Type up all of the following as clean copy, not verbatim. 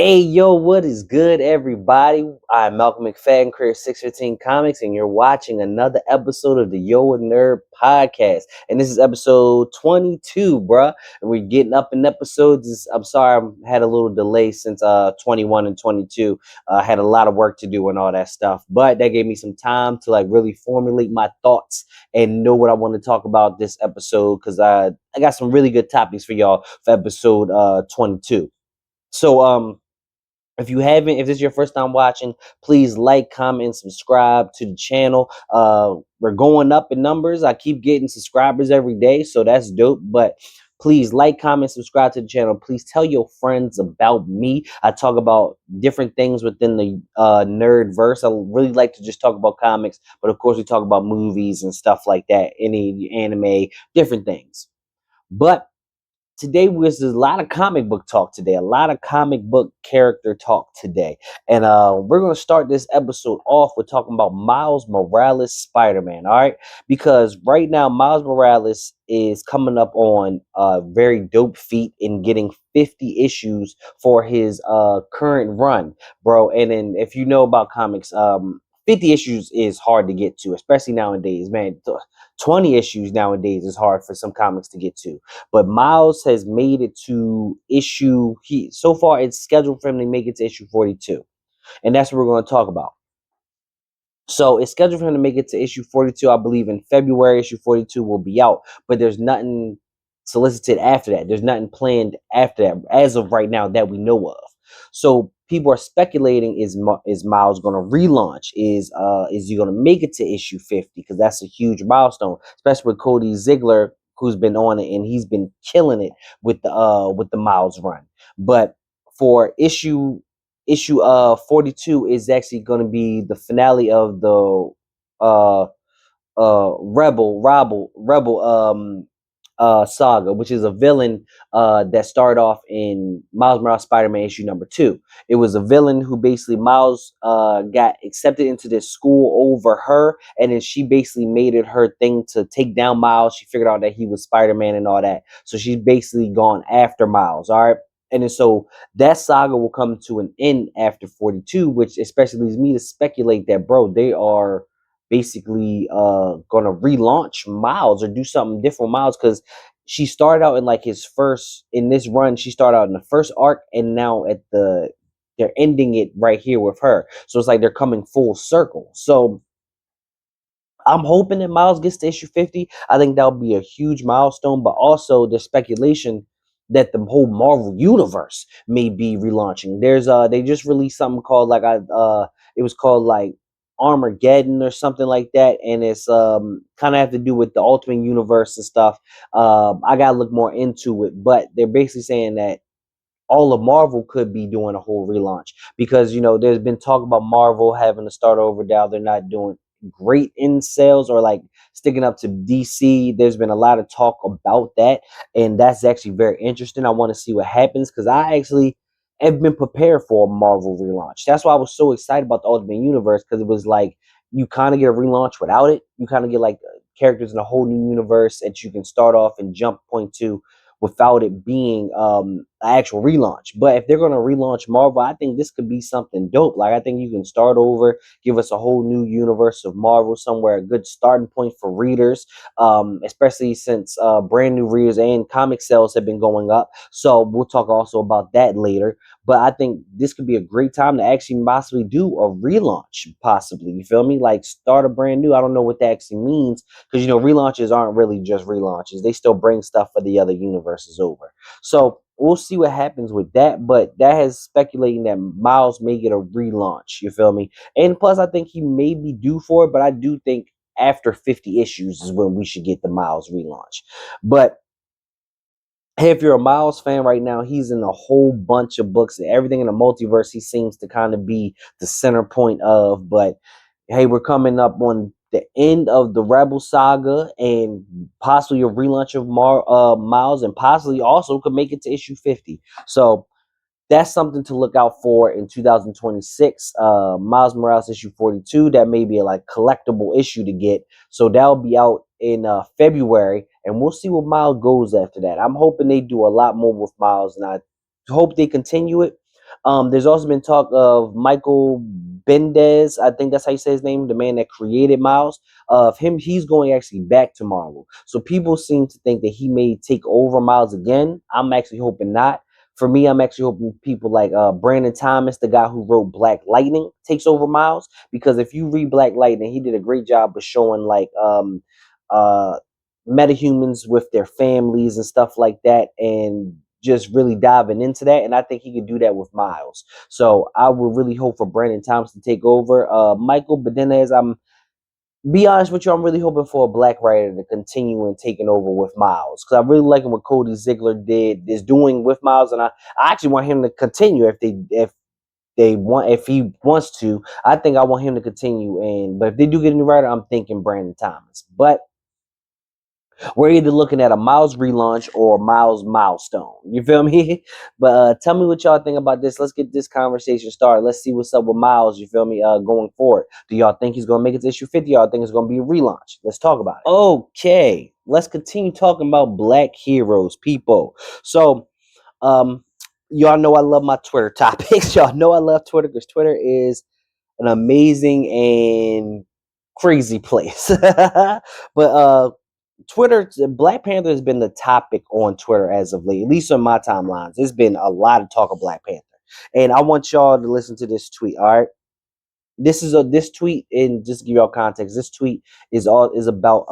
Hey, yo, what is good, everybody? I'm Malcolm McFadden, Career 615 Comics, and you're watching another episode of the Yo and Nerd podcast. And this is episode 22, bruh. And we're getting up in episodes. I'm sorry I had a little delay since 21 and 22. I had a lot of work to do and all that stuff. But that gave me some time to like really formulate my thoughts and know what I want to talk about this episode because I got some really good topics for y'all for episode 22. So, if this is your first time watching, please like, comment, subscribe to the channel. We're going up in numbers. I keep getting subscribers every day, so that's dope. But please like, comment, subscribe to the channel. Please tell your friends about me. I talk about different things within the nerd verse. I really like to just talk about comics, but of course we talk about movies and stuff like that, any anime, different things. But today was a lot of comic book talk today, a lot of comic book character talk today. And we're going to start this episode off with talking about Miles Morales Spider-Man, all right? Because right now, Miles Morales is coming up on a very dope feat in getting 50 issues for his current run, bro. And then if you know about comics, 50 issues is hard to get to, especially nowadays, man. 20 issues nowadays is hard for some comics to get to. But Miles has made it to issue. He so far it's scheduled for him to make it to issue 42, and that's what we're going to talk about. So it's scheduled for him to make it to issue 42. I believe in February, issue 42 will be out, but there's nothing solicited after that. There's nothing planned after that as of right now that we know of. So people are speculating: is Miles going to relaunch? Is he going to make it to issue 50? Because that's a huge milestone, especially with Cody Ziegler, who's been on it and he's been killing it with the Miles run. But for issue 42 is actually going to be the finale of the uh rebel saga, which is a villain that started off in Miles Morales Spider-Man issue number 2. It was a villain who basically Miles got accepted into this school over her, and then she basically made it her thing to take down Miles. She figured out that he was Spider-Man and all that, so she's basically gone after Miles, all right? And then so that saga will come to an end after 42, which especially leads me to speculate that, bro, they are basically gonna relaunch Miles or do something different with Miles, because she started out in like his first in this run. She started out in the first arc, and now they're ending it right here with her. So it's like they're coming full circle. So I'm hoping that Miles gets to issue 50. I think that would be a huge milestone, but also there's speculation that the whole Marvel universe may be relaunching. They just released something called it was called like Armageddon or something like that, and it's kind of have to do with the Ultimate Universe and stuff. I gotta look more into it, but they're basically saying that all of Marvel could be doing a whole relaunch, because there's been talk about Marvel having to start over now. They're not doing great in sales or like sticking up to DC. There's been a lot of talk about that, and that's actually very interesting. I want to see what happens because I actually have been prepared for a Marvel relaunch. That's why I was so excited about the Ultimate Universe, because it was like you kind of get a relaunch without it. You kind of get like characters in a whole new universe that you can start off and jump point to without it being an actual relaunch. But if they're going to relaunch Marvel, I think this could be something dope. Like, I think you can start over, give us a whole new universe of Marvel, somewhere a good starting point for readers, especially since brand new readers and comic sales have been going up. So we'll talk also about that later. But I think this could be a great time to actually possibly do a relaunch, possibly. You feel me? Like, start a brand new. I don't know what that actually means, because relaunches aren't really just relaunches. They still bring stuff for the other universes over. So we'll see what happens with that. But that has speculating that Miles may get a relaunch. You feel me? And plus, I think he may be due for it. But I do think after 50 issues is when we should get the Miles relaunch. But hey, if you're a Miles fan right now, he's in a whole bunch of books and everything in the multiverse. He seems to kind of be the center point of. But hey, we're coming up on the end of the Rebel saga, and possibly a relaunch of Miles, and possibly also could make it to issue 50. So that's something to look out for in 2026. Miles Morales issue 42. That may be a like collectible issue to get. So that'll be out in February, and we'll see what Miles goes after that. I'm hoping they do a lot more with Miles, and I hope they continue it. There's also been talk of Michael Bendez, I think that's how you say his name, the man that created Miles. Of him, he's going actually back to Marvel. So people seem to think that he may take over Miles again. I'm actually hoping not. For me, I'm actually hoping people like Brandon Thomas, the guy who wrote Black Lightning, takes over Miles. Because if you read Black Lightning, he did a great job of showing like uh metahumans with their families and stuff like that, and just really diving into that. And I think he could do that with Miles. So I would really hope for Brandon Thomas to take over. Michael Bedenez, I'm be honest with you, I'm really hoping for a black writer to continue and taking over with Miles, because I really like what Cody Ziegler is doing with Miles, and I actually want him to continue if he wants to. I think I want him to continue, but if they do get a new writer, I'm thinking Brandon Thomas. But we're either looking at a Miles relaunch or a Miles milestone. You feel me? But tell me what y'all think about this. Let's get this conversation started. Let's see what's up with Miles. You feel me? Going forward, do y'all think he's gonna make it to issue 50? Y'all think it's gonna be a relaunch? Let's talk about it. Okay, let's continue talking about black heroes, people. So, um, y'all know I love my Twitter topics. Y'all know I love Twitter because Twitter is an amazing and crazy place. But Twitter, Black Panther has been the topic on Twitter as of late, at least on my timelines. There's been a lot of talk of Black Panther, and I want y'all to listen to this tweet. All right, this tweet, and just to give y'all context, this tweet is about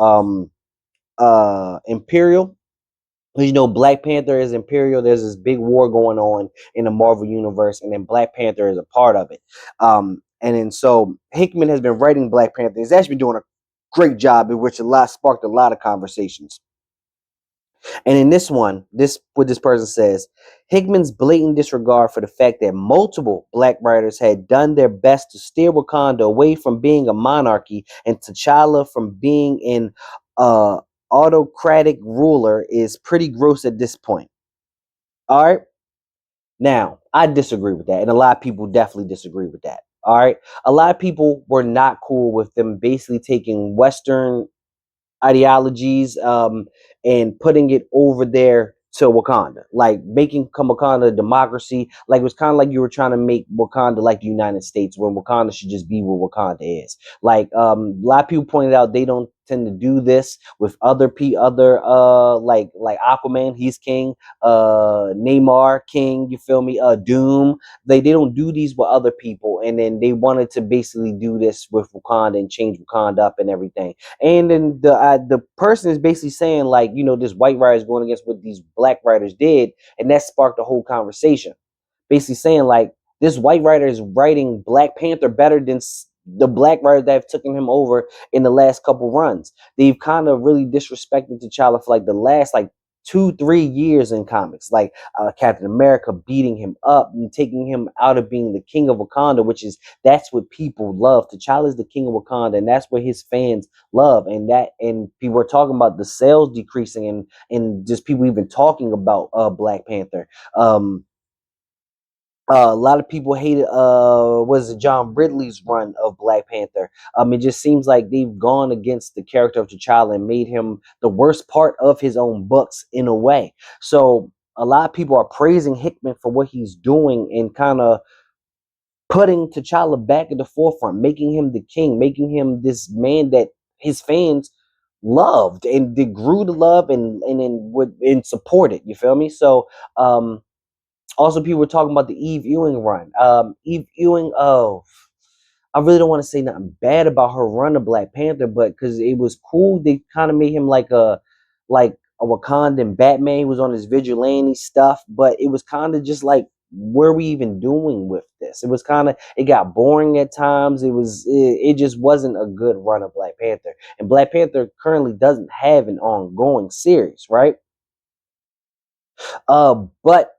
Imperial. You know, Black Panther is Imperial. There's this big war going on in the Marvel universe, and then Black Panther is a part of it. And then so Hickman has been writing Black Panther. He's actually been doing a great job, in which sparked a lot of conversations. And in this one, this what this person says, Hickman's blatant disregard for the fact that multiple black writers had done their best to steer Wakanda away from being a monarchy and T'Challa from being an autocratic ruler is pretty gross at this point. All right. Now, I disagree with that, and a lot of people definitely disagree with that. All right. A lot of people were not cool with them basically taking Western ideologies and putting it over there to Wakanda, like making Wakanda a democracy. Like it was kind of like you were trying to make Wakanda like the United States, when Wakanda should just be what Wakanda is. Like a lot of people pointed out they don't tend to do this with other like Aquaman, he's king, Neymar king, you feel me, Doom. They don't do these with other people, and then they wanted to basically do this with Wakanda and change Wakanda up and everything. And then the person is basically saying, like, you know, this white writer is going against what these black writers did, and that sparked a whole conversation. Basically saying, like, this white writer is writing Black Panther better than the black writers that have taken him over in the last couple runs. They've kind of really disrespected T'Challa for like the last like 2-3 years in comics, like Captain America beating him up and taking him out of being the king of Wakanda, which is that's what people love. T'Challa is the king of Wakanda, and that's what his fans love. And people are talking about the sales decreasing, and just people even talking about Black Panther. A lot of people hated was it John Ridley's run of Black Panther. It just seems like they've gone against the character of T'Challa and made him the worst part of his own books in a way. So a lot of people are praising Hickman for what he's doing and kind of putting T'Challa back at the forefront, making him the king, making him this man that his fans loved and they grew to love and supported. You feel me? So also, people were talking about the Eve Ewing run. Eve Ewing, oh, I really don't want to say nothing bad about her run of Black Panther, but because it was cool, they kind of made him like a Wakandan Batman. He was on his vigilante stuff, but it was kind of just like, what are we even doing with this? It was kind of, it got boring at times. It just wasn't a good run of Black Panther, and Black Panther currently doesn't have an ongoing series, right? But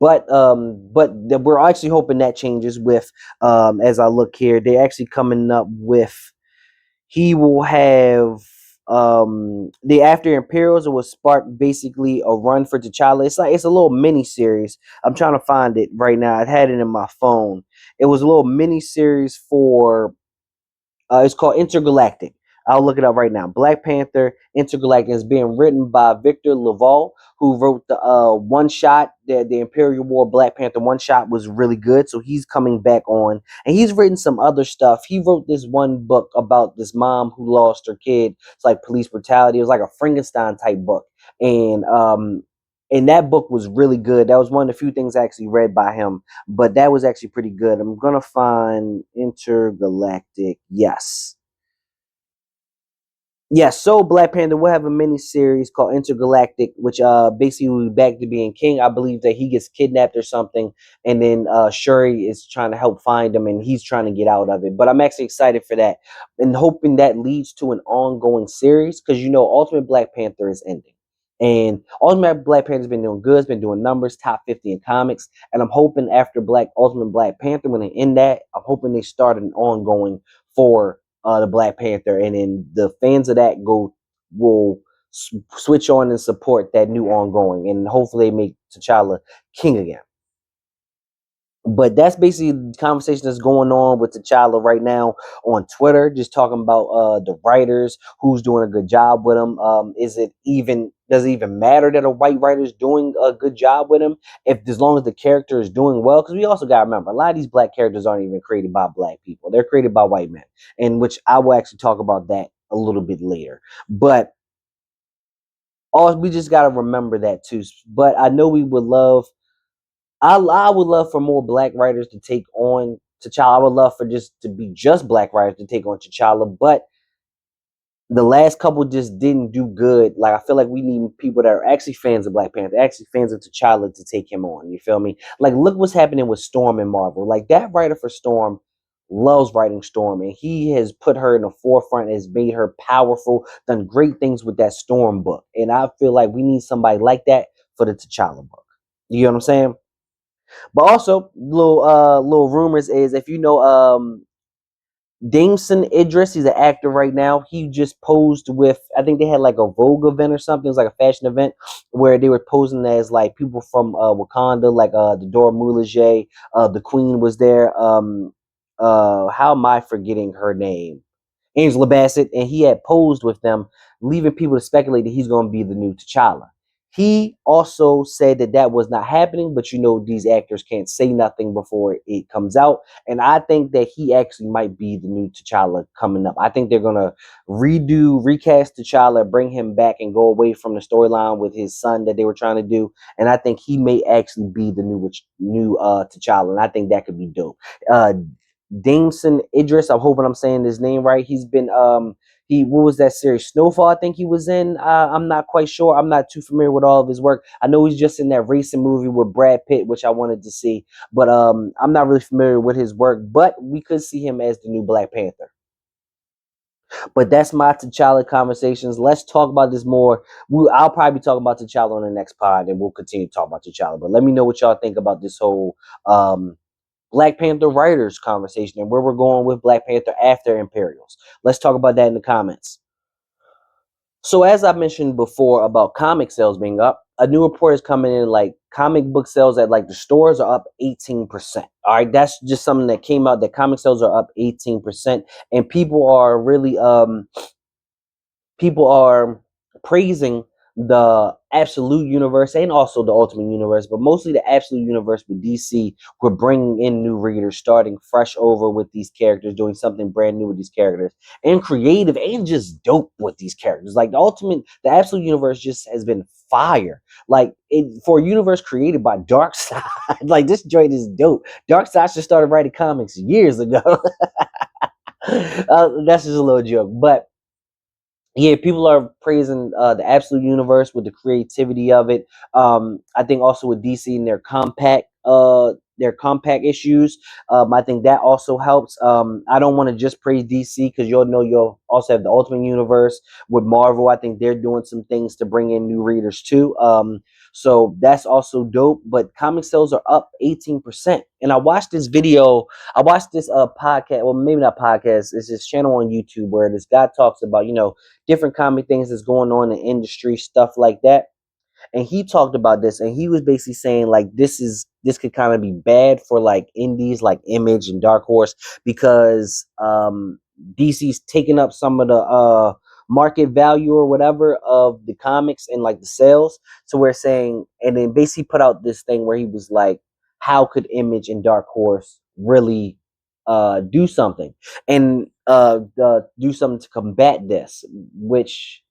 we're actually hoping that changes with as I look here, they're actually coming up with, he will have the after Imperials. It will spark basically a run for T'Challa. It's a little mini series. I'm trying to find it right now. I had it in my phone. It was a little mini series for it's called Intergalactic. I'll look it up right now. Black Panther Intergalactic is being written by Victor Laval, who wrote the one shot. The Imperial War Black Panther one shot was really good, so he's coming back on, and he's written some other stuff. He wrote this one book about this mom who lost her kid. It's like police brutality. It was like a Frankenstein type book, and that book was really good. That was one of the few things I actually read by him, but that was actually pretty good. I'm gonna find Intergalactic. Yes. Yes, so Black Panther will have a mini series called Intergalactic, which basically will be back to being king. I believe that he gets kidnapped or something, and then Shuri is trying to help find him, and he's trying to get out of it. But I'm actually excited for that, and hoping that leads to an ongoing series, because Ultimate Black Panther is ending, and Ultimate Black Panther's been doing good, it's been doing numbers, top 50 in comics, and I'm hoping after Ultimate Black Panther, when they end that, I'm hoping they start an ongoing for the Black Panther, and then the fans of that will switch on and support that new ongoing, and hopefully they make T'Challa king again. But that's basically the conversation that's going on with T'Challa right now on Twitter, just talking about the writers, who's doing a good job with him. Does it even matter that a white writer is doing a good job with him, if as long as the character is doing well? Because we also got to remember, a lot of these black characters aren't even created by black people; they're created by white men, and which I will actually talk about that a little bit later. But all we just got to remember that too. But I know we would love I would love for more black writers to take on T'Challa. I would love for just to be just black writers to take on T'Challa, but the last couple just didn't do good. Like, I feel like we need people that are actually fans of Black Panther, actually fans of T'Challa, to take him on. You feel me? Like, look what's happening with Storm and Marvel. Like, that writer for Storm loves writing Storm, and he has put her in the forefront, has made her powerful, done great things with that Storm book. And I feel like we need somebody like that for the T'Challa book. You know what I'm saying? But also, little rumors is, if Damson Idris, he's an actor right now. He just posed with, I think they had like a Vogue event or something. It was like a fashion event where they were posing as like people from Wakanda, like the Dora Milaje, the Queen was there. How am I forgetting her name? Angela Bassett, and he had posed with them, leaving people to speculate that he's going to be the new T'Challa. He also said that that was not happening, but these actors can't say nothing before it comes out. And I think that he actually might be the new T'Challa coming up. I think they're going to recast T'Challa, bring him back, and go away from the storyline with his son that they were trying to do. And I think he may actually be the new T'Challa, and I think that could be dope. Damson Idris, I'm hoping I'm saying his name right. He's been what was that series? Snowfall, I think he was in. I'm not quite sure. I'm not too familiar with all of his work. I know he's just in that racing movie with Brad Pitt, which I wanted to see, but I'm not really familiar with his work. But we could see him as the new Black Panther. But that's my T'Challa conversations. Let's talk about this more. I'll probably be talking about T'Challa on the next pod, and we'll continue to talk about T'Challa. But let me know what y'all think about this whole Black Panther writers conversation and where we're going with Black Panther after Imperials. Let's talk about that in the comments. So, as I mentioned before about comic sales being up, a new report is coming in, like comic book sales at like the stores are up 18%. All right, that's just something that came out, that comic sales are up 18%, and people are praising the Absolute Universe and also the Ultimate Universe, but mostly the Absolute Universe with DC. We're bringing in new readers, starting fresh over with these characters, doing something brand new with these characters, and creative and just dope with these characters. Like the Absolute Universe just has been fire. Like, for a universe created by Darkseid, like, this joint is dope. Darkseid just started writing comics years ago. That's just a little joke, but yeah, people are praising the Absolute Universe with the creativity of it. I think also with DC and their compact issues. I think that also helps. I don't want to just praise DC, because you'll also have the Ultimate Universe with Marvel. I think they're doing some things to bring in new readers too. So that's also dope. But comic sales are up 18%. And I watched this podcast. Well, maybe not podcast. It's this channel on YouTube where this guy talks about different comic things that's going on in industry, stuff like that. And he talked about this, and he was basically saying like this could kind of be bad for like indies like Image and Dark Horse, because DC's taking up some of the market value or whatever of the comics and like the sales. So we're saying, and then basically put out this thing where he was like, how could Image and Dark Horse really do something and do something to combat this, which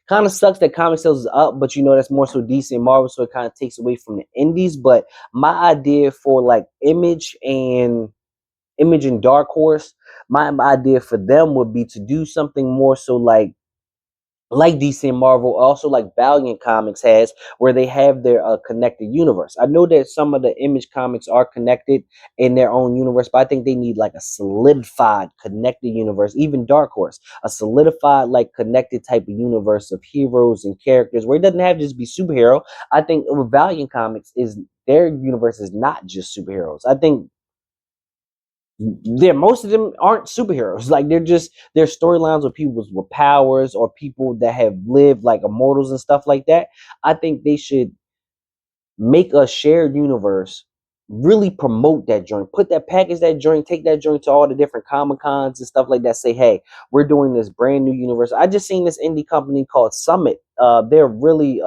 kind of sucks that comic sales is up, but you know that's more so DC and Marvel, so it kind of takes away from the indies. But my idea for like Image and Dark Horse, my idea for them would be to do something more so like DC and Marvel, also like Valiant Comics has, where they have their connected universe. I know that some of the Image comics are connected in their own universe, but I think they need like a solidified connected universe. Even Dark Horse, a solidified like connected type of universe of heroes and characters where it doesn't have to just be superhero. I think with Valiant Comics is their universe is not just superheroes. I think most of them aren't superheroes. Like they're storylines with people with powers or people that have lived like immortals and stuff like that. I think they should make a shared universe, really promote that joint, put that package that joint, take that joint to all the different Comic Cons and stuff like that. Say, hey, we're doing this brand new universe. I just seen this indie company called Summit. They're really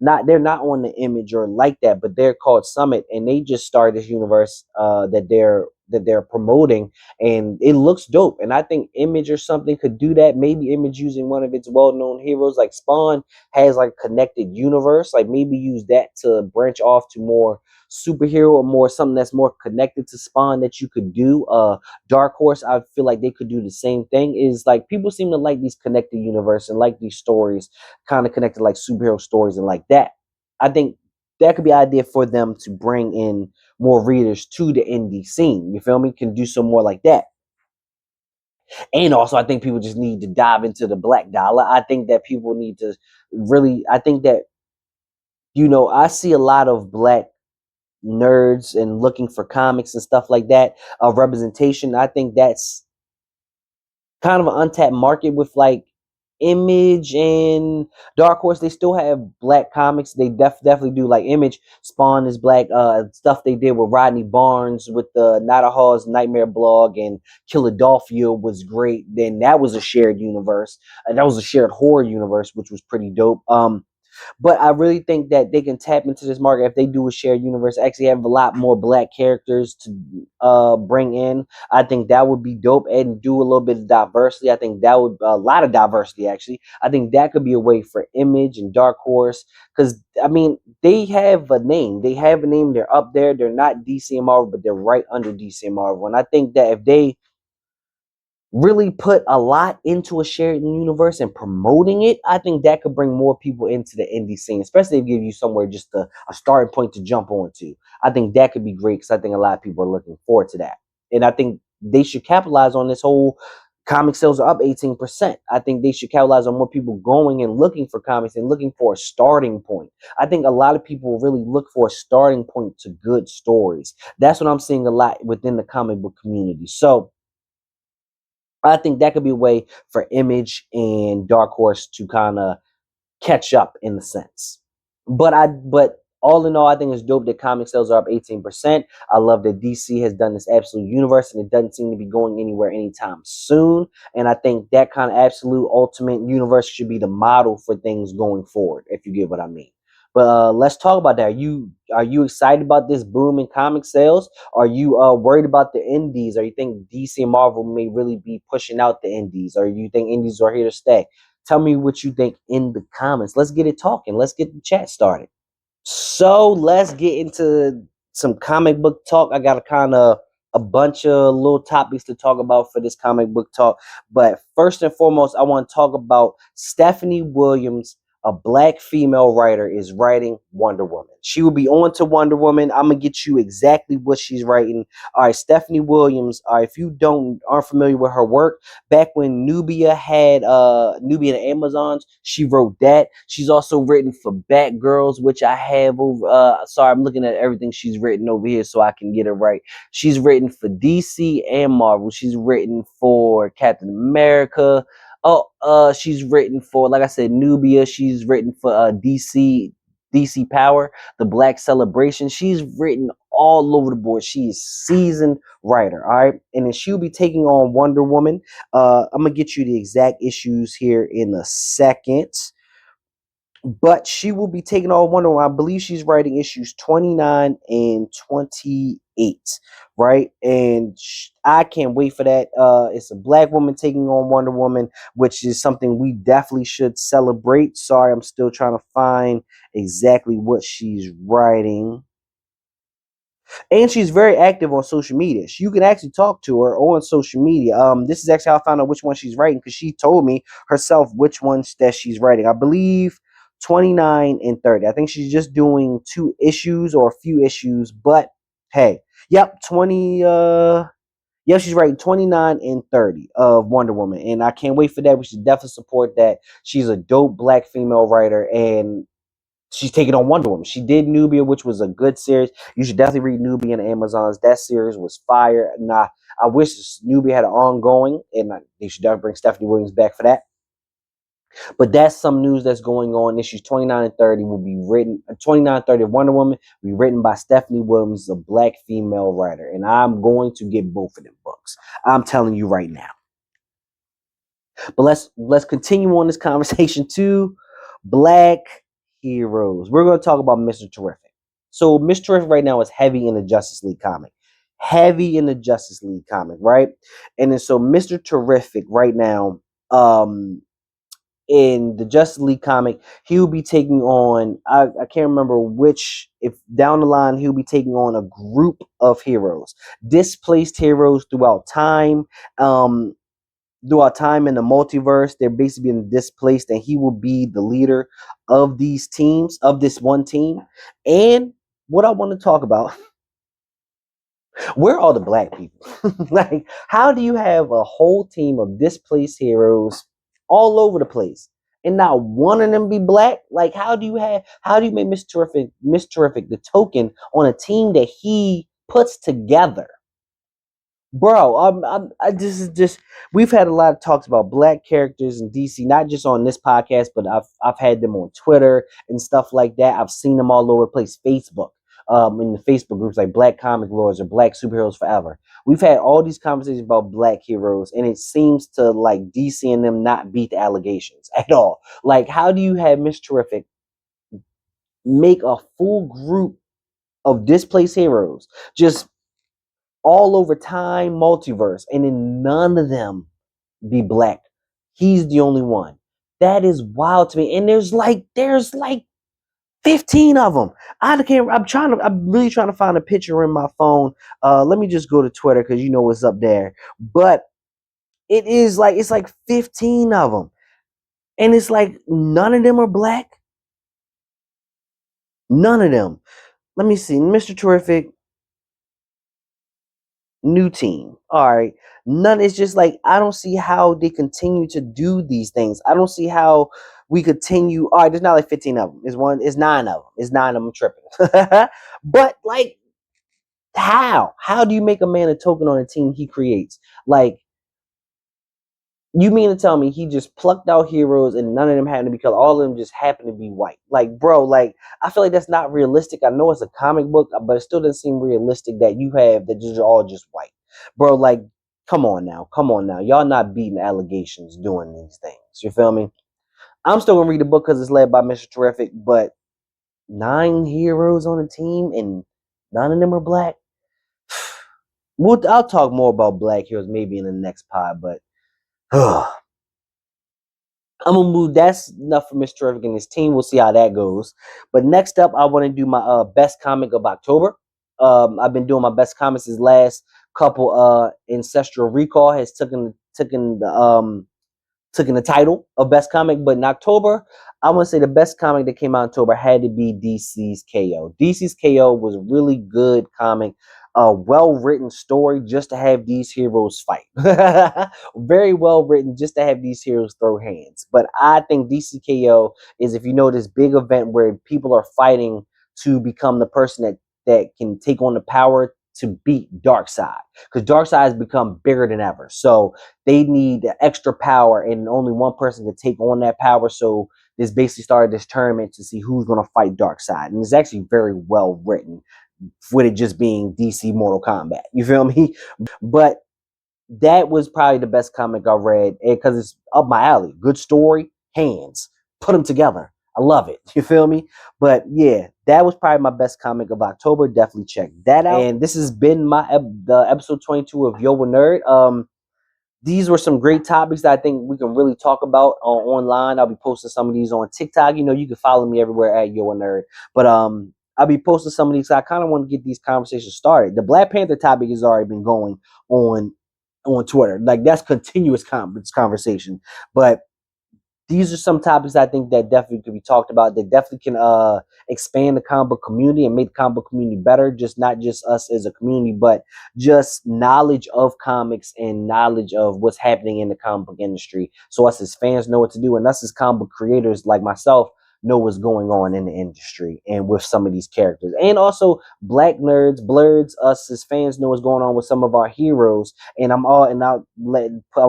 they're not on the Image or like that, but they're called Summit, and they just started this universe that they're promoting, and it looks dope. And I think Image or something could do that. Maybe Image using one of its well-known heroes like Spawn has like connected universe, like maybe use that to branch off to more superhero or more something that's more connected to Spawn that you could do. Dark Horse, I feel like they could do the same thing. Is like people seem to like these connected universe and like these stories kind of connected like superhero stories and like that. I think that could be an idea for them to bring in more readers to the indie scene. You feel me? Can do some more like that. And also, I think people just need to dive into the Black Dollar. I think that people need to really, I think that, I see a lot of Black nerds and looking for comics and stuff like that, representation. I think that's kind of an untapped market with like Image and Dark Horse. They still have Black comics. They definitely do. Like Image, Spawn is Black. Stuff they did with Rodney Barnes with the Nada Hall's Nightmare blog and Philadelphia was great. Then that was a shared universe. That was a shared horror universe, which was pretty dope. But I really think that they can tap into this market if they do a shared universe. Actually, have a lot more Black characters to bring in. I think that would be dope, and do a little bit of diversity. I think that would a lot of diversity. Actually, I think that could be a way for Image and Dark Horse, because I mean they have a name. They have a name. They're up there. They're not DC and Marvel, but they're right under DC and Marvel. And I think that if they really put a lot into a shared universe and promoting it, I think that could bring more people into the indie scene, especially if give you somewhere just a starting point to jump onto. I think that could be great because I think a lot of people are looking forward to that. And I think they should capitalize on this whole comic sales are up 18%. I think they should capitalize on more people going and looking for comics and looking for a starting point. I think a lot of people really look for a starting point to good stories. That's what I'm seeing a lot within the comic book community. So I think that could be a way for Image and Dark Horse to kind of catch up in the sense. But all in all, I think it's dope that comic sales are up 18%. I love that DC has done this absolute universe and it doesn't seem to be going anywhere anytime soon. And I think that kind of absolute ultimate universe should be the model for things going forward, if you get what I mean. But let's talk about that. Are you excited about this boom in comic sales? Are you worried about the indies? Or you think DC and Marvel may really be pushing out the indies? Or you think indies are here to stay? Tell me what you think in the comments. Let's get it talking. Let's get the chat started. So let's get into some comic book talk. I got a bunch of little topics to talk about for this comic book talk. But first and foremost, I want to talk about Stephanie Williams, a Black female writer, is writing Wonder Woman. She will be on to Wonder Woman. I'm gonna get you exactly what she's writing. All right, Stephanie Williams. If you aren't familiar with her work, back when Nubia had Nubia and Amazons, she wrote that. She's also written for Batgirls, which I have over. Sorry, I'm looking at everything she's written over here so I can get it right. She's written for DC and Marvel. She's written for Captain America. She's written for, like I said, Nubia. She's written for DC Power, the Black Celebration. She's written all over the board. She is seasoned writer, all right? And then she'll be taking on Wonder Woman. I'm gonna get you the exact issues here in a second. But she will be taking on Wonder Woman. I believe she's writing issues 29 and 28, right? And I can't wait for that. It's a black woman taking on Wonder Woman, which is something we definitely should celebrate. Sorry, I'm still trying to find exactly what she's writing. And she's very active on social media. You can actually talk to her on social media. This is actually how I found out which one she's writing, because she told me herself which ones that she's writing. I believe 29 and 30. I think she's just doing 2 issues or a few issues, but hey, yep, 20 yep, she's writing 29 and 30 of Wonder Woman, and I can't wait for that. We should definitely support that. She's a dope black female writer, and she's taking on Wonder Woman. She did Nubia, which was a good series. You should definitely read Nubia and Amazon's. That series was fire. And I wish Nubia had an ongoing, and they should definitely bring Stephanie Williams back for that. But that's some news that's going on. Issues 29 and 30 will be written, 29 and 30 of Wonder Woman will be written by Stephanie Williams, a black female writer. And I'm going to get both of them books. I'm telling you right now. But let's continue on this conversation to black heroes. We're going to talk about Mr. Terrific. So Mr. Terrific right now is heavy in the Justice League comic. Heavy in the Justice League comic, right? And then so Mr. Terrific right now, in the Justice League comic, he'll be taking on, I can't remember which, if down the line, he'll be taking on a group of heroes, displaced heroes throughout time. Throughout time in the multiverse, they're basically being displaced, and he will be the leader of these teams, of this one team. And what I want to talk about, where are all the black people? Like, how do you have a whole team of displaced heroes all over the place and not one of them be black? Like, how do you make Mr. Terrific the token on a team that he puts together? Bro, I this is just, we've had a lot of talks about black characters in DC, not just on this podcast, but I've had them on Twitter and stuff like that. I've seen them all over the place, Facebook, in the Facebook groups like Black Comic Lords or Black Superheroes Forever. We've had all these conversations about black heroes, and it seems to like DC and them not beat the allegations at all. Like, how do you have Miss Terrific make a full group of displaced heroes just all over time, multiverse, and then none of them be black? He's the only one. That is wild to me. And there's like 15 of them. I'm really trying to find a picture in my phone. Let me just go to Twitter, because you know what's up there. But it's like 15 of them. And it's like none of them are black. None of them. Let me see. Mr. Terrific, new team. All right. None. It's just like, I don't see how they continue to do these things. I don't see how we continue. All right, there's not like 15 of them. It's 9 of them. It's 9 of them tripping. But like, how do you make a man a token on a team he creates? Like, you mean to tell me he just plucked out heroes and none of them happened to be colored? All of them just happen to be white. Like, bro, like, I feel like that's not realistic. I know it's a comic book, but it still doesn't seem realistic that you have that just all just white. Bro, like, come on now. Come on now. Y'all not beating allegations doing these things. You feel me? I'm still gonna read the book because it's led by Mr. Terrific, but 9 heroes on a team and none of them are black. I'll talk more about black heroes maybe in the next pod, but I'm gonna move. That's enough for Mr. Terrific and his team. We'll see how that goes. But next up, I want to do my best comic of October. I've been doing my best comics this last couple. Ancestral Recall has taken the title of best comic, but in October, I want to say the best comic that came out in October had to be DC's KO. DC's KO was a really good comic, a well-written story just to have these heroes fight. Very well written just to have these heroes throw hands. But I think DC KO is, if you know, this big event where people are fighting to become the person that can take on the power to beat Darkseid, because Darkseid has become bigger than ever. So they need extra power, and only one person can take on that power. So this basically started this tournament to see who's going to fight Darkseid, and it's actually very well written. with it just being DC Mortal Kombat. You feel me? But that was probably the best comic I read because it's up my alley. Good story, hands, put them together. I love it. You feel me? But yeah, that was probably my best comic of October. Definitely check that out. And this has been the episode 22 of Yo Nerd. These were some great topics that I think we can really talk about online. I'll be posting some of these on TikTok. You know, you can follow me everywhere at Yo Nerd. But I'll be posting some of these. I kind of want to get these conversations started. The Black Panther topic has already been going on Twitter. Like that's continuous conversation. But these are some topics I think that definitely could be talked about. That definitely can expand the comic book community and make the comic book community better. Just not just us as a community, but just knowledge of comics and knowledge of what's happening in the comic book industry. So us as fans know what to do, and us as comic book creators like myself know what's going on in the industry and with some of these characters. And also black nerds, blurs, us as fans know what's going on with some of our heroes. And I'm gonna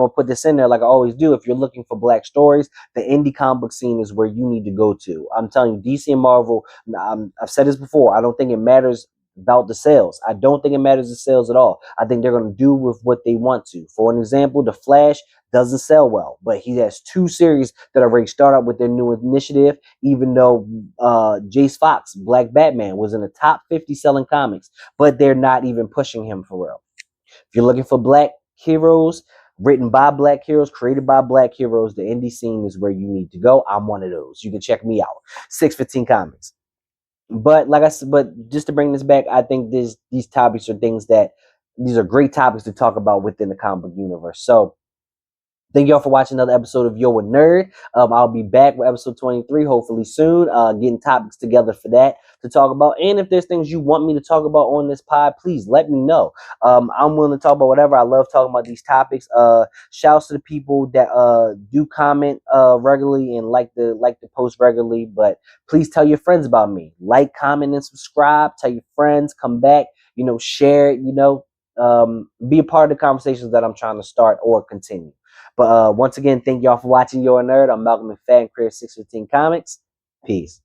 put this in there like I always do. If you're looking for black stories, the indie comic book scene is where you need to go to. I'm telling you, DC and Marvel, I've said this before, I don't think it matters about the sales. I don't think it matters the sales at all. I think they're going to do with what they want to. For an example, The Flash doesn't sell well, but he has 2 series that already start up with their new initiative, even though Jace Fox, Black Batman, was in the top 50 selling comics, but they're not even pushing him for real. If you're looking for black heroes, written by black heroes, created by black heroes, the indie scene is where you need to go. I'm one of those. You can check me out. 615 Comics. But like I said, but just to bring this back, I think these topics are these are great topics to talk about within the comic book universe. So thank y'all for watching another episode of Yo a Nerd. I'll be back with episode 23 hopefully soon, getting topics together for that to talk about. And if there's things you want me to talk about on this pod, please let me know. I'm willing to talk about whatever. I love talking about these topics. Shouts to the people that do comment regularly and like to post regularly. But please tell your friends about me. Like, comment, and subscribe. Tell your friends. Come back. You know, share it. You know, be a part of the conversations that I'm trying to start or continue. But once again, thank y'all for watching Your Nerd. I'm Malcolm McFadden, Creator 615 Comics. Peace.